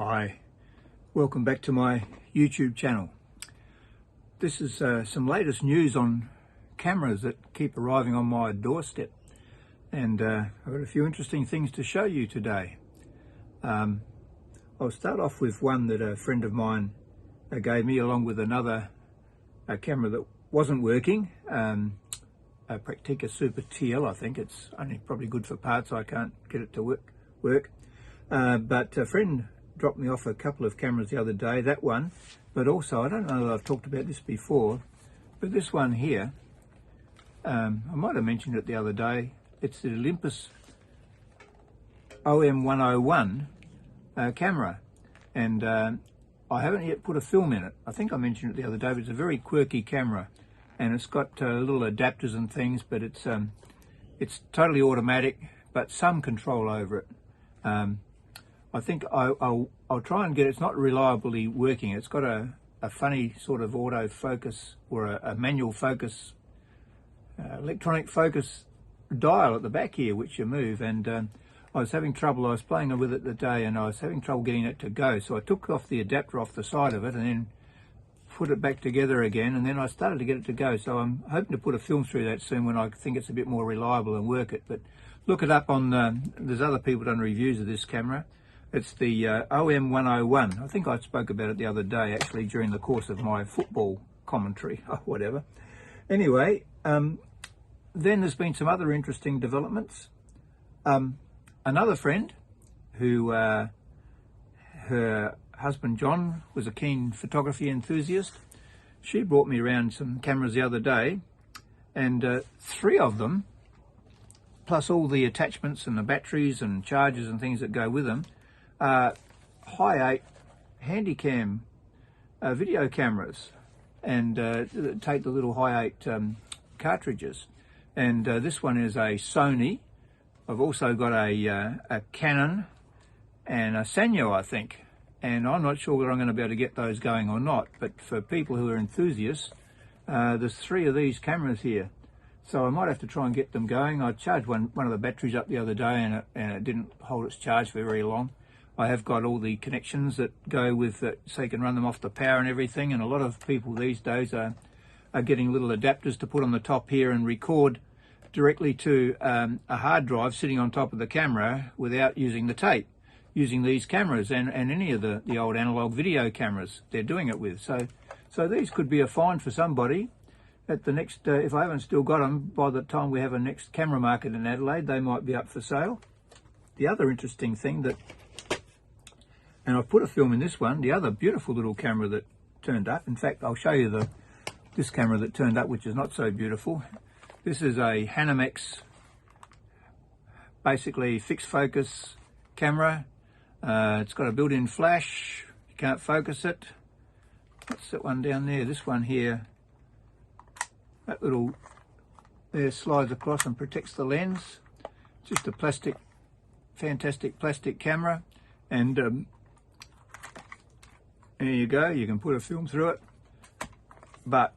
Hi, welcome back to my YouTube channel. This is some latest news on cameras that keep arriving on my doorstep, and I've got a few interesting things to show you today. I'll start off with one that a friend of mine gave me, along with another camera that wasn't working, a Pentax Super TL. I think it's only probably good for parts. I can't get it to work. But a friend dropped me off a couple of cameras the other day, that one, but also, I don't know that I've talked about this before, but this one here, I might have mentioned it the other day. It's the Olympus OM101 camera, and I haven't yet put a film in it. I think I mentioned it the other day, but it's a very quirky camera, and it's got little adapters and things, but it's totally automatic, but some control over it. I think I'll try and get it. It's not reliably working. It's got a funny sort of auto focus, or a manual focus, electronic focus dial at the back here, which you move, and I was having trouble. I was playing with it today, and I was having trouble getting it to go, so I took off the adapter off the side of it and then put it back together again, and then I started to get it to go. So I'm hoping to put a film through that soon when I think it's a bit more reliable and work it. But look it up on there's other people done reviews of this camera. It's the OM101. I think I spoke about it the other day, actually, during the course of my football commentary or whatever. Anyway, then there's been some other interesting developments. Another friend who, her husband John was a keen photography enthusiast. She brought me around some cameras the other day, and 3 of them, plus all the attachments and the batteries and chargers and things that go with them, high 8 Handycam video cameras, and take the little high 8 cartridges. And this one is a Sony. I've also got a Canon and a Sanyo, I think, and I'm not sure whether I'm going to be able to get those going or not, but for people who are enthusiasts, there's 3 of these cameras here, so I might have to try and get them going. I charged one of the batteries up the other day, and it didn't hold its charge for very long. I have got all the connections that go with it, so you can run them off the power and everything, and a lot of people these days are getting little adapters to put on the top here and record directly to a hard drive sitting on top of the camera without using the tape, using these cameras and any of the old analog video cameras they're doing it with. So these could be a find for somebody at the next, if I haven't still got them, by the time we have a next camera market in Adelaide, they might be up for sale. The other interesting thing that, and I've put a film in this one, the other beautiful little camera that turned up. In fact, I'll show you this camera that turned up, which is not so beautiful. This is a Hanimex, basically fixed focus camera. It's got a built-in flash. You can't focus it. What's that one down there? This one here. That little there slides across and protects the lens. Just a plastic, fantastic plastic camera, and there you go. You can put a film through it, but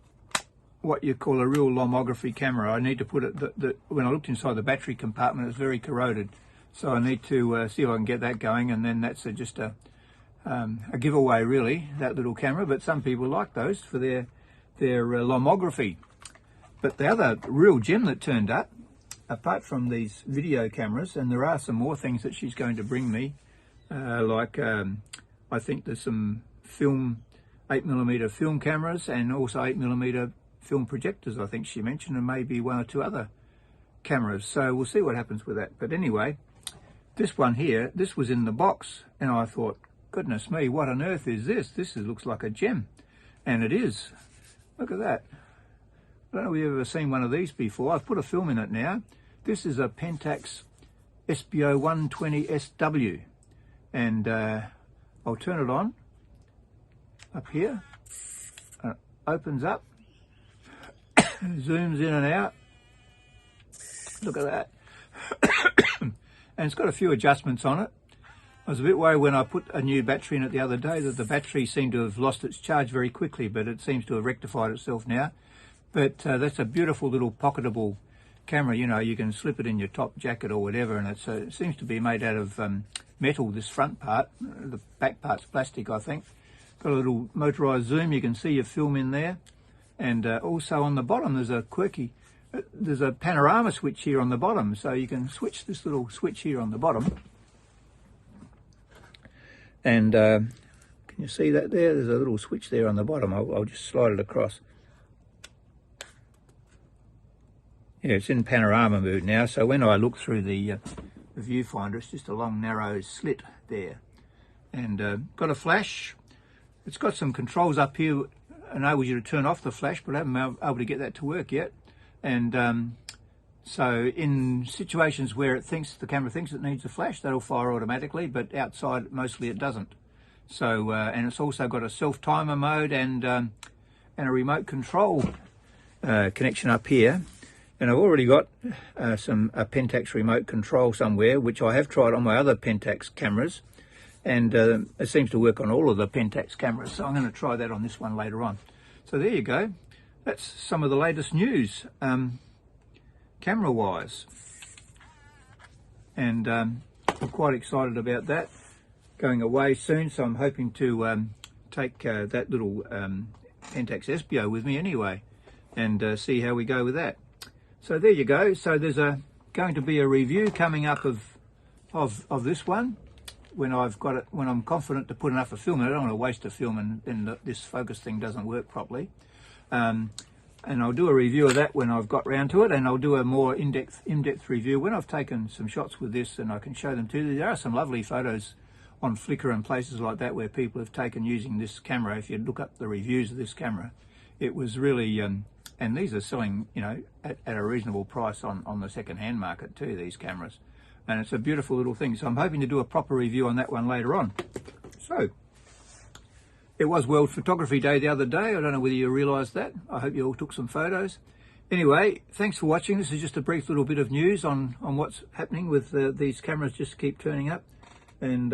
what you call a real lomography camera. I need to put it, when I looked inside the battery compartment, it's very corroded, so I need to see if I can get that going, and then that's just a giveaway, really, that little camera. But some people like those for their lomography. But the other real gem that turned up, apart from these video cameras, and there are some more things that she's going to bring me, like I think there's some 8mm film cameras, and also 8mm film projectors, I think she mentioned, and maybe 1 or 2 other cameras. So we'll see what happens with that. But anyway, this one here, this was in the box, and I thought, goodness me, what on earth is this? This looks like a gem, and it is. Look at that. I don't know if you've ever seen one of these before. I've put a film in it now. This is a Pentax Espio 120sw, and I'll turn it on up here. It opens up, zooms in and out. Look at that. And it's got a few adjustments on it. I was a bit worried when I put a new battery in it the other day that the battery seemed to have lost its charge very quickly, but it seems to have rectified itself now. But that's a beautiful little pocketable camera. You know, you can slip it in your top jacket or whatever, and it seems to be made out of metal, this front part. The back part's plastic, I think. Got a little motorised zoom, you can see your film in there. And also on the bottom there's there's a panorama switch here on the bottom, so you can switch this little switch here on the bottom. And can you see that there? There's a little switch there on the bottom. I'll just slide it across. Yeah, it's in panorama mode now, so when I look through the viewfinder, it's just a long narrow slit there. And got a flash. It's got some controls up here, enables you to turn off the flash, but I haven't been able to get that to work yet. And so in situations where the camera thinks it needs a flash, that'll fire automatically, but outside mostly it doesn't. So and it's also got a self-timer mode and a remote control connection up here. And I've already got a Pentax remote control somewhere, which I have tried on my other Pentax cameras, and it seems to work on all of the Pentax cameras, so I'm going to try that on this one later on. So there you go. That's some of the latest news, camera-wise. And I'm quite excited about that. Going away soon, so I'm hoping to take that little Pentax Espio with me anyway, and see how we go with that. So there you go. So there's going to be a review coming up of this one when I've got it, when I'm confident to put enough of film in. I don't want to waste a film and this focus thing doesn't work properly. And I'll do a review of that when I've got round to it, and I'll do a more in-depth review when I've taken some shots with this, and I can show them to you. There are some lovely photos on Flickr and places like that where people have taken using this camera. If you look up the reviews of this camera, it was really and these are selling, you know, at a reasonable price on the second-hand market too, these cameras. And it's a beautiful little thing. So I'm hoping to do a proper review on that one later on. So, it was World Photography Day the other day. I don't know whether you realised that. I hope you all took some photos. Anyway, thanks for watching. This is just a brief little bit of news on what's happening with these cameras just keep turning up. And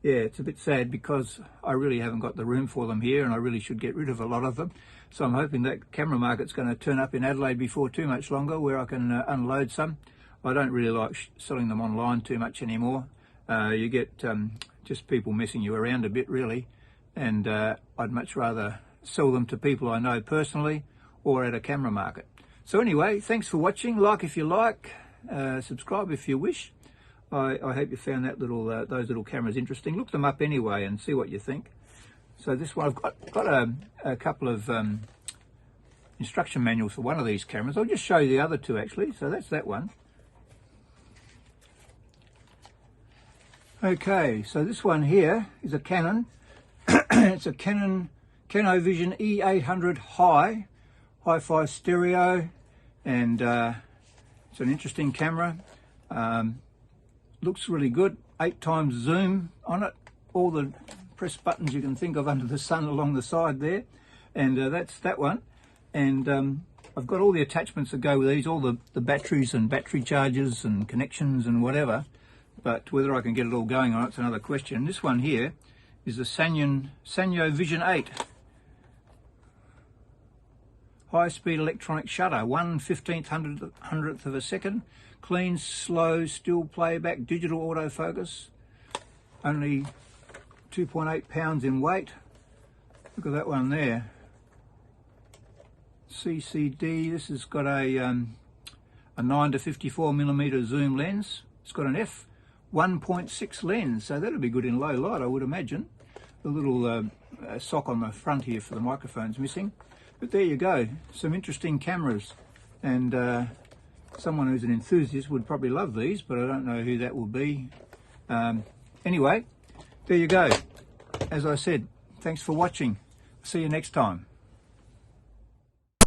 yeah, it's a bit sad because I really haven't got the room for them here, and I really should get rid of a lot of them. So I'm hoping that camera market's going to turn up in Adelaide before too much longer, where I can unload some. I don't really like selling them online too much anymore. You get just people messing you around a bit, really, and I'd much rather sell them to people I know personally or at a camera market. So anyway, thanks for watching. Like if you like, subscribe if you wish. I hope you found that those little cameras interesting. Look them up anyway and see what you think. So this one, I've got a couple of instruction manuals for one of these cameras. I'll just show you the other two actually. So that's that one. Okay, so this one here is a Canon. It's a Canon Vision E800 hi-fi stereo, and it's an interesting camera. Looks really good. 8x zoom on it. All the press buttons you can think of under the sun along the side there, and that's that one. And I've got all the attachments that go with these, all the batteries and battery chargers and connections and whatever. But whether I can get it all going on it's another question. This one here is the Sanyo Vision 8 high-speed electronic shutter, 1/1500th of a second, clean, slow, still playback, digital autofocus, only 2.8 pounds in weight. Look at that one there. CCD. This has got a 9 to 54mm zoom lens. It's got an f1.6 lens, so that'll be good in low light, I would imagine. The little sock on the front here for the microphone's missing. But there you go, some interesting cameras, and someone who's an enthusiast would probably love these, but I don't know who that will be. Anyway, there you go. As I said, thanks for watching. See you next time.